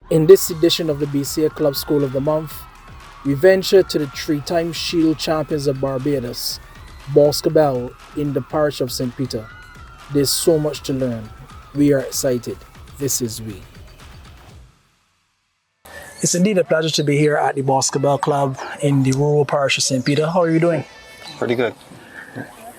In this edition of the BCA Club School of the Month, we venture to the three-time Shield champions of Barbados, Boscobelle, in the parish of St. Peter. There's so much to learn. We are excited. This is we. It's indeed a pleasure to be here at the Boscobelle Club in the rural parish of St. Peter. How are you doing? Pretty good.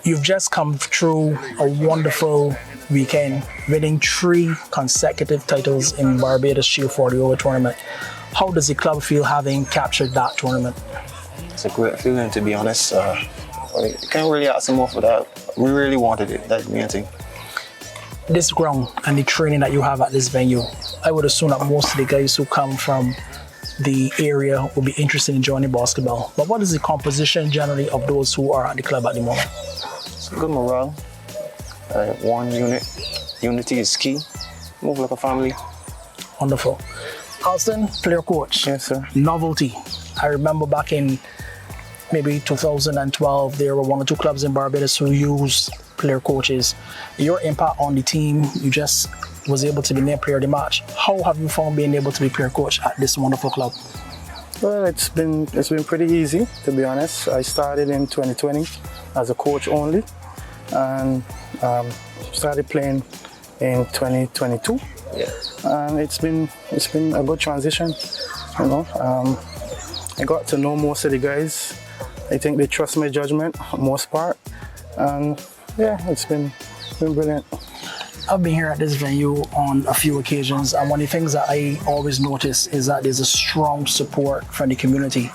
You've just come through a wonderful weekend, winning 3 consecutive titles in Barbados Shield 40 Over tournament. How does the club feel having captured that tournament? It's a great feeling, to be honest. I can't really ask more for that. We really wanted it, that's the main thing. This ground and the training that you have at this venue, I would assume that most of the guys who come from the area will be interested in joining Boscobelle. But what is the composition generally of those who are at the club at the moment? It's good morale. One unit. Unity is key. Move like a family. Wonderful. Alston, player coach. Yes, sir. Novelty. I remember back in maybe 2012, there were 1 or 2 clubs in Barbados who used player coaches. Your impact on the team, you just was able to be named player of the match. How have you found being able to be player coach at this wonderful club? Well, it's been pretty easy, to be honest. I started in 2020 as a coach only, and started playing in 2022. Yeah. And it's been a good transition. You know, I got to know most of the guys. I think they trust my judgment for the most part, and yeah, it's been brilliant. I've been here at this venue on a few occasions, and one of the things that I always notice is that there's a strong support from the community.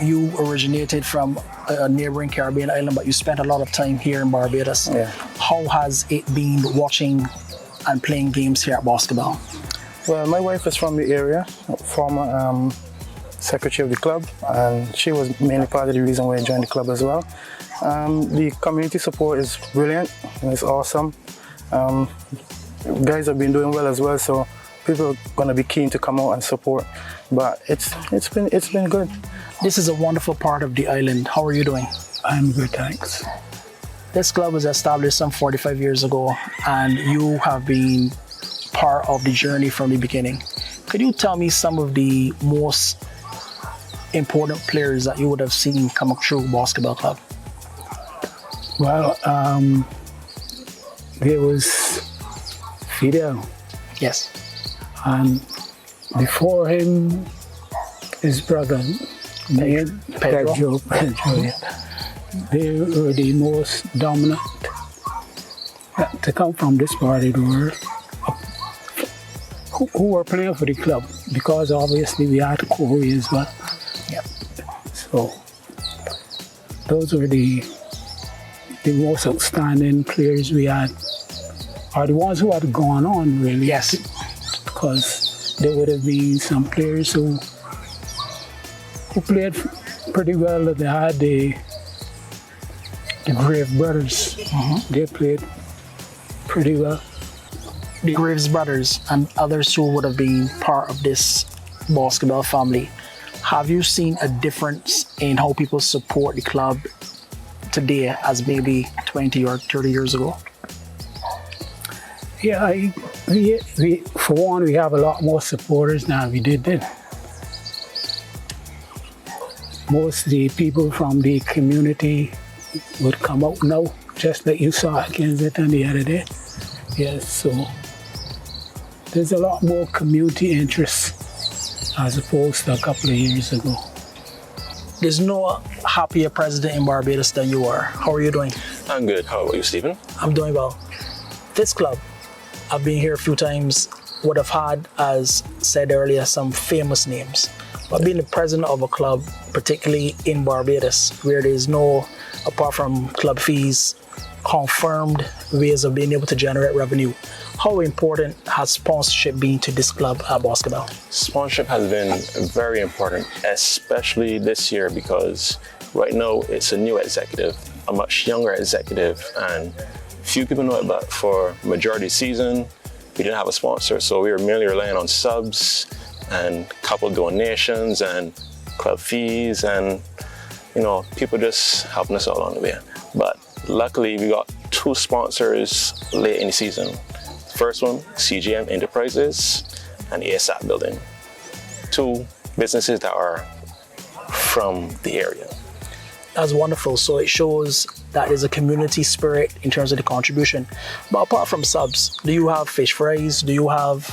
You originated from a neighboring Caribbean island, but you spent a lot of time here in Barbados. Yeah. How has it been watching and playing games here at Boscobelle? Well, my wife is from the area, former secretary of the club, and she was mainly part of the reason why I joined the club as well. The community support is brilliant, and it's awesome. Guys have been doing well as well, so people are going to be keen to come out and support. But it's been good. This is a wonderful part of the island. How are you doing? I'm good, thanks. This club was established some 45 years ago, and you have been part of the journey from the beginning. Could you tell me some of the most important players that you would have seen come up through Boscobelle Club? Well, there was Fidel. Yes. And before him, his brother, Pedro. Yeah. They were the most dominant to come from this part of the world who were playing for the club, because obviously we had Corey as well. Yep. So those were the most outstanding players we had, are the ones who had gone on, really. Yes. Because there would have been some players who played pretty well. They had the Grave brothers. Mm-hmm. They played pretty well. The Graves brothers and others who would have been part of this Boscobelle family, have you seen a difference in how people support the club today as maybe 20 or 30 years ago? Yeah, we for one, we have a lot more supporters now than we did then. Most of the people from the community would come out now, just like you saw at Kensington the other day. Yes, so there's a lot more community interest as opposed to a couple of years ago. There's no happier president in Barbados than you are. How are you doing? I'm good. How about you, Stephen? I'm doing well. This club, I've been here a few times, would have had, as said earlier, some famous names. But being the president of a club, particularly in Barbados, where there's no, apart from club fees, confirmed ways of being able to generate revenue, how important has sponsorship been to this club at Boscobelle? Sponsorship has been very important, especially this year, because right now it's a new executive, a much younger executive, and few people know it, but for majority season, we didn't have a sponsor, so we were mainly relying on subs and couple donations and club fees and, you know, people just helping us out along the way. But luckily, we got 2 sponsors late in the season. First one, CGM Enterprises and ASAP Building. to businesses that are from the area. That's wonderful. So it shows that there's a community spirit in terms of the contribution. But apart from subs, do you have fish fries? Do you have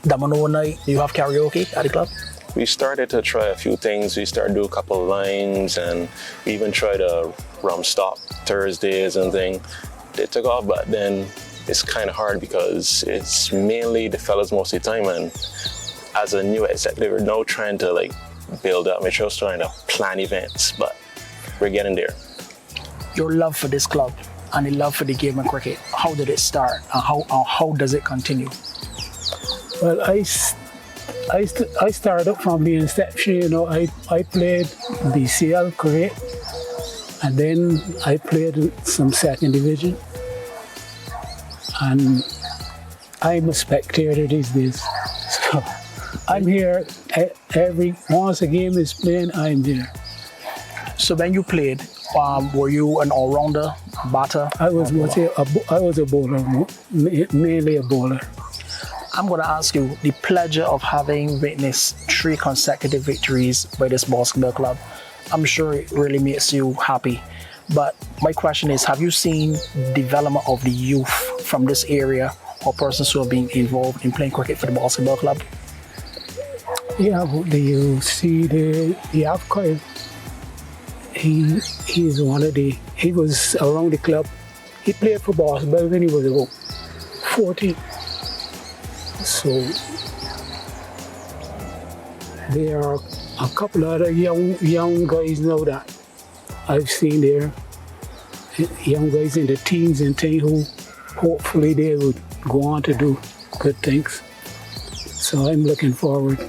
domino night? Do you have karaoke at the club? We started to try a few things. We started to do a couple of lines, and we even tried a rum stop Thursdays and thing. They took off, but then it's kind of hard because it's mainly the fellas most of the time, and as a new executive, we're now trying to like build up, we're just trying to plan events, but we're getting there. Your love for this club and the love for the game of cricket, how did it start and how does it continue? Well, I started from the inception, you know, I played BCL cricket, and then I played some second division. And I'm a spectator these days. So I'm here once a game is playing, I'm there. So when you played, were you an all-rounder, batter? I was a bowler, mainly a bowler. I'm going to ask you the pleasure of having witnessed 3 consecutive victories by this Boscobelle club. I'm sure it really makes you happy. But my question is, have you seen development of the youth from this area or persons who have been involved in playing cricket for the Boscobelle club? Yeah, but you see the Afghan, he's one of the, he was around the club. He played for Boscobelle when he was about 14. So there are a couple of other young guys now that I've seen there, young guys in the teens and things who hopefully they would go on to do good things. So I'm looking forward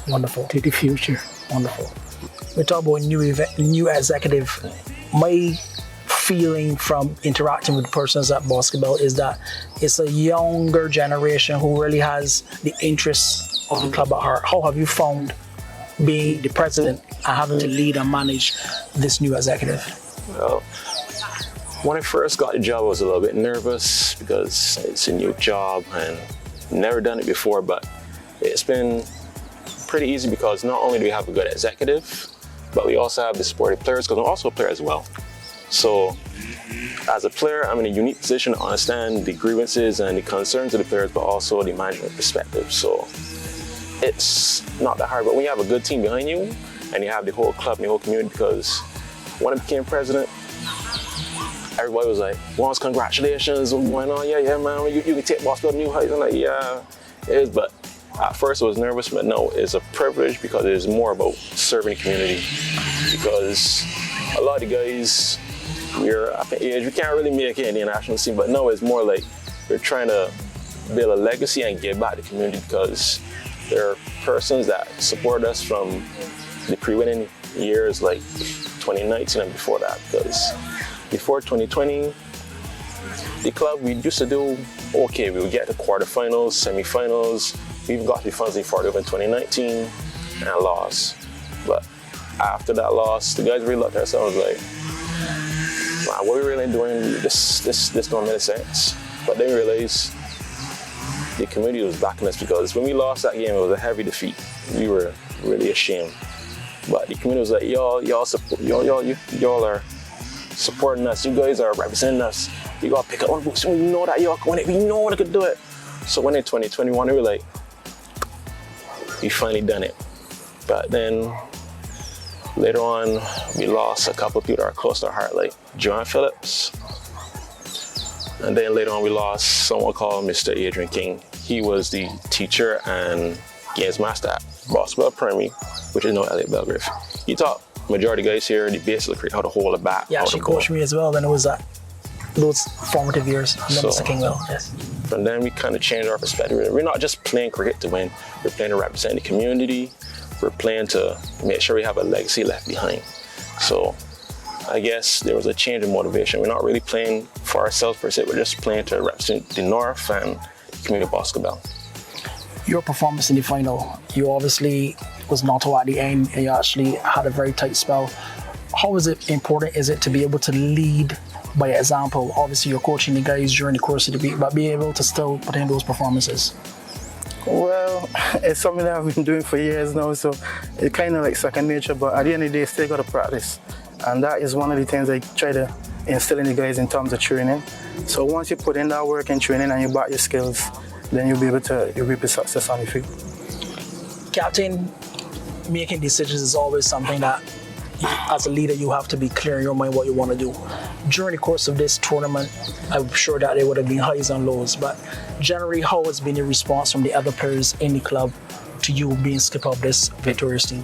Wonderful. to the future. Wonderful. We talk about new executive. My feeling from interacting with persons at Boscobelle is that it's a younger generation who really has the interests of the club at heart. How have you found being the president and having to lead and manage this new executive? Well, when I first got the job, I was a little bit nervous because it's a new job and never done it before, but it's been pretty easy because not only do we have a good executive, but we also have the supportive players because I'm also a player as well. So as a player, I'm in a unique position to understand the grievances and the concerns of the players, but also the management perspective. So it's not that hard, but when you have a good team behind you and you have the whole club and the whole community, because when I became president, everybody was like, "Once, congratulations, what's going on? Yeah, man, you can take Boscobelle to new heights." I'm like, yeah, it is, but at first I was nervous, but no, it's a privilege because it is more about serving the community. Because a lot of the guys, we're up in age, we can't really make it in the national scene, but no, it's more like we're trying to build a legacy and give back to the community because there are persons that support us from the pre-winning years like 2019 and before that, because before 2020, the club, we used to do okay. We would get to quarterfinals, semifinals. We even got to the finals before over in 2019 and lost. But after that loss, the guys really looked at ourselves like, wow, what are we really doing? This don't make sense. But then we realized the community was backing us because when we lost that game, it was a heavy defeat. We were really ashamed. But the community was like, y'all are supporting us. You guys are representing us. You gotta pick up one books. We know that y'all can win it. We know they could do it. So when in 2021, we were like, we finally done it. But then later on, we lost a couple of people that are close to our heart, like John Phillips. And then later on, we lost someone called Mr. Adrian King. He was the teacher and games master at Boscobelle Primary, which is now Elliot Belgrave. He taught majority of guys here the basically how to hold a bat. Yeah, she coached me as well when it was those formative years under Mr. Kingwell. Yes. From then, we kind of changed our perspective. We're not just playing cricket to win. We're playing to represent the community. We're playing to make sure we have a legacy left behind. So I guess there was a change in motivation. We're not really playing for ourselves per se. We're just playing to represent the North and the community of Boscobelle. Your performance in the final, you obviously was not at the end and you actually had a very tight spell. How important is it to be able to lead by example? Obviously you're coaching the guys during the course of the week, but be able to still put in those performances. Well, it's something that I've been doing for years now, so it's kind of like second nature, but at the end of the day, still got to practice. And that is one of the things I try to instill in the guys in terms of training. So once you put in that work in training and you back your skills, then you'll be able to reap success on the field. Captain, making decisions is always something that, as a leader, you have to be clear in your mind what you want to do. During the course of this tournament, I'm sure that there would have been highs and lows, but generally, how has been the response from the other players in the club to you being skipper of this victorious team?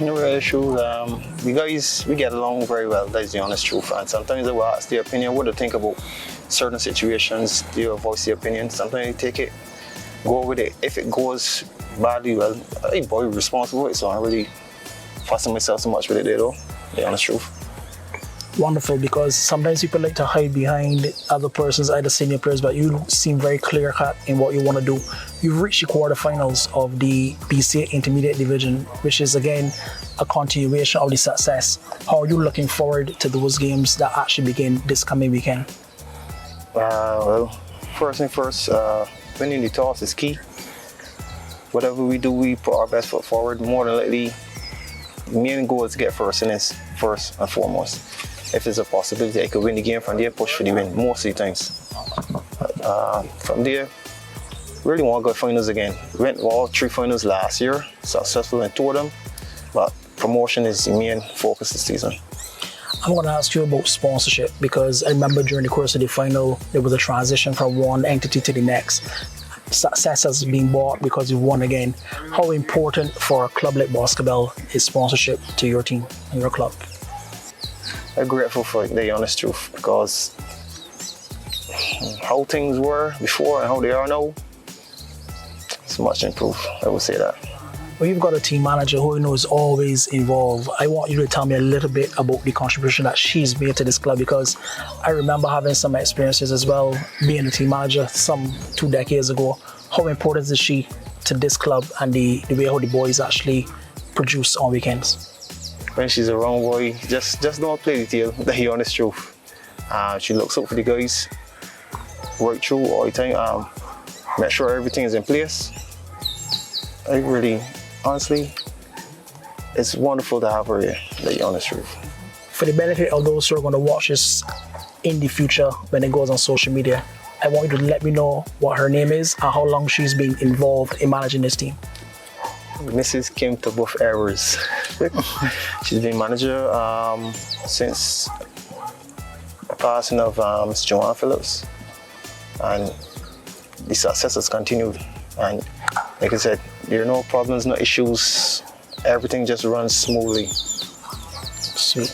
No, really true. The guys, we get along very well, that's the honest truth. And sometimes I will ask their opinion, what do you think about certain situations? Do you voice your opinion? Sometimes you take it, go with it. If it goes badly, well, I'm boy responsible for it, so I don't really fussing myself so much with it there though, the honest truth. Wonderful, because sometimes people like to hide behind other persons, either senior players, but you seem very clear-cut in what you want to do. You've reached the quarterfinals of the BCA Intermediate Division, which is again a continuation of the success. How are you looking forward to those games that actually begin this coming weekend? Well, first thing first, winning the toss is key. Whatever we do, we put our best foot forward. More than likely, the main goal is to get first, and it's first and foremost. If there's a possibility I could win the game from there, push for the win most of the times. From there, really want to go finals again. We went all 3 finals last year, successful in 2 of them, but promotion is the main focus this season. I'm going to ask you about sponsorship, because I remember during the course of the final, there was a transition from one entity to the next. Success has been bought because you won again. How important for a club like Boscobelle is sponsorship to your team and your club? I'm grateful for the honest truth, because how things were before and how they are now, it's much improved, I would say that. Well, you've got a team manager who you know is always involved. I want you to tell me a little bit about the contribution that she's made to this club, because I remember having some experiences as well, being a team manager some 2 decades ago. How important is she to this club and the way how the boys actually produce on weekends? When she's around, boy, just don't play the tail, that's the honest truth. She looks up for the guys, work through all the time, make sure everything is in place. I really, honestly, it's wonderful to have her here, that's the honest truth. For the benefit of those who are going to watch this in the future when it goes on social media, I want you to let me know what her name is and how long she's been involved in managing this team. Mrs. Kim to both errors. She's been manager since the passing of Ms. Joanne Phillips, and the success has continued. And like I said, there are no problems, no issues. Everything just runs smoothly. Sweet.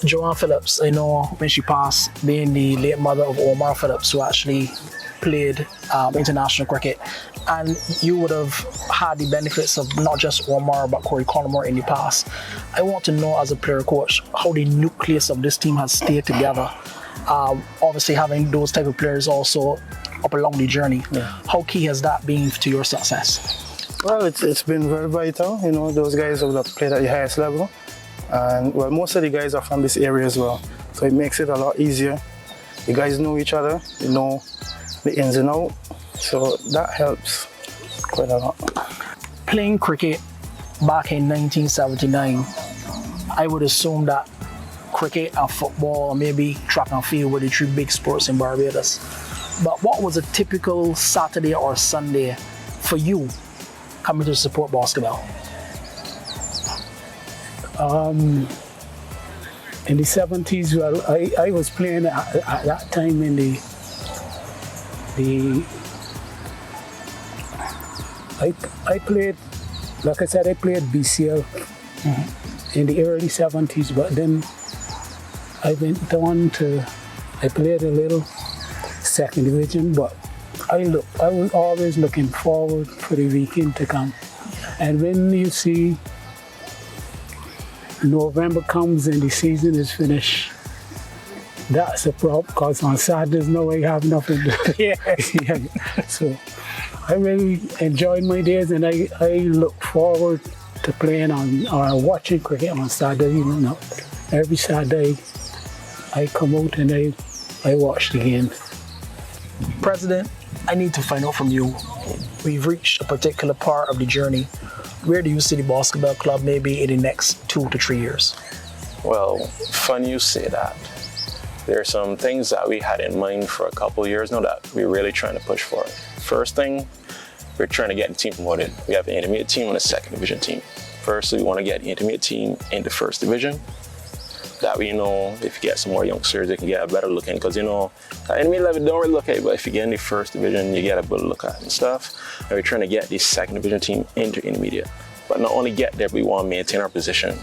Joanne Phillips, I know when she passed, being the late mother of Omar Phillips, who actually played international cricket, and you would have had the benefits of not just Omar but Corey Collymore in the past. I want to know, as a player coach, how the nucleus of this team has stayed together. Obviously having those type of players also up along the journey. Yeah. How key has that been to your success? Well, it's been very vital. You know, those guys would have played at the highest level. And well, most of the guys are from this area as well. So it makes it a lot easier. The guys know each other, they know the ins and outs. So that helps quite a lot. Playing cricket back in 1979, I would assume that cricket and football, or maybe track and field, were the 3 big sports in Barbados. But what was a typical Saturday or Sunday for you coming to support Boscobelle? In the 70s, well, I was playing at that time in the I played, like I said, I played BCL in the early 70s, but then I went on to, I played a little second division, but I was always looking forward for the weekend to come. And when you see November comes and the season is finished, that's a problem, because on Saturdays now I have nothing to do. Yeah. So I really enjoyed my days, and I look forward to playing on or watching cricket on Saturday. You know, every Saturday I come out and I watch the games. President, I need to find out from you. We've reached a particular part of the journey. Where do you see the Boscobelle Club maybe in the next 2 to 3 years? Well, funny you say that. There are some things that we had in mind for a couple of years now that we're really trying to push for. First thing, we're trying to get the team promoted. We have an intermediate team and a second division team. Firstly, we want to get the intermediate team into first division. That we know if you get some more youngsters, they can get a better look in. Because at intermediate level, don't really look at it, but if you get in the first division, you get a better look at it and stuff. And we're trying to get the second division team into intermediate. But not only get there, we want to maintain our position.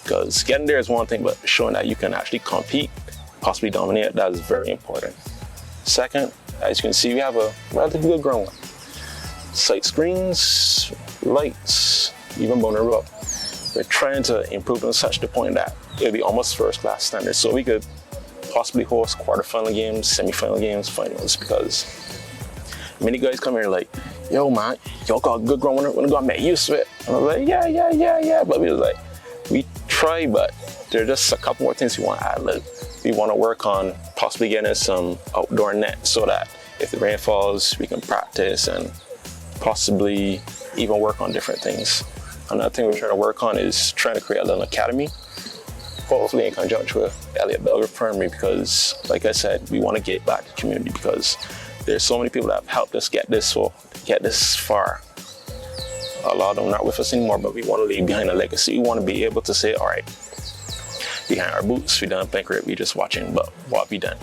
Because getting there is one thing, but showing that you can actually compete, possibly dominate, that is very important. Second, as you can see, we have a relatively good ground. Sight screens, lights, even boner up. We're trying to improve on such the point that it'll be almost first class standard. So we could possibly host quarterfinal games, semifinal games, finals, because many guys come here like, yo man, y'all got a good ground, when I got make use of it. And I was like, yeah. But we was like, we try, but there are just a couple more things we want to add. Like, we want to work on possibly getting some outdoor net so that if the rain falls, we can practice and possibly even work on different things. Another thing we're trying to work on is trying to create a little academy, hopefully in conjunction with Elliott Belgrave Primary, because like I said, we want to get back to the community because there's so many people that have helped us get this far. A lot of them not with us anymore, but we want to leave behind a legacy. We want to be able to say, all right, behind our boots, we done playing cricket, we just watching, but what we done?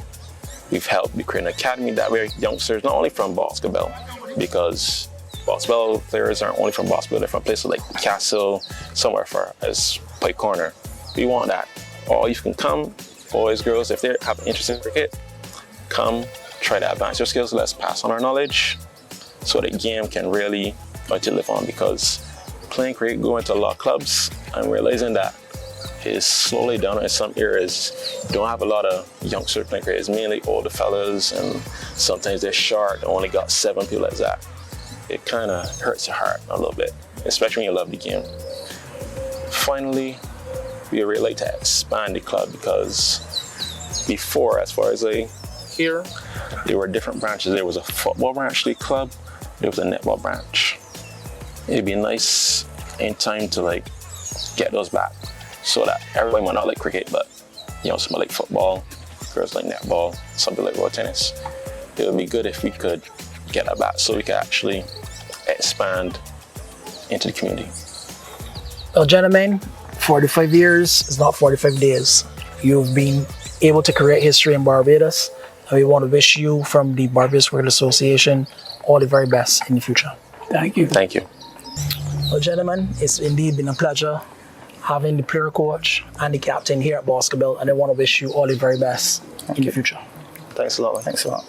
We've helped create an academy that way youngsters, not only from Boscobelle, because Boscobelle players aren't only from Boscobelle, they're from places like Castle, somewhere far as Pike Corner. We want that. All you can come, boys, girls, if they have an interest in cricket, come, try to advance your skills, let's pass on our knowledge so the game can really to live on, because playing cricket, going to a lot of clubs, I'm realizing that is slowly down in some areas. Don't have a lot of youngsters playing cricket. It's mainly older fellas, and sometimes they're short, only got 7 people like that. It kind of hurts your heart a little bit, especially when you love the game. Finally, we really like to expand the club, because before, as far as I hear, there were different branches. There was a football branch to the club, there was a netball branch. It'd be nice in time to get those back, so that everybody might not like cricket, but some like football, girls like netball, something like road tennis. It would be good if we could get that back so we could actually expand into the community. Well, gentlemen, 45 years is not 45 days. You've been able to create history in Barbados, and we want to wish you from the Barbados Cricket Association all the very best in the future. Thank you. Thank you. Well, gentlemen, it's indeed been a pleasure having the player coach and the captain here at Boscobelle, and I want to wish you all the very best in the future. Thanks a lot. Thanks a lot.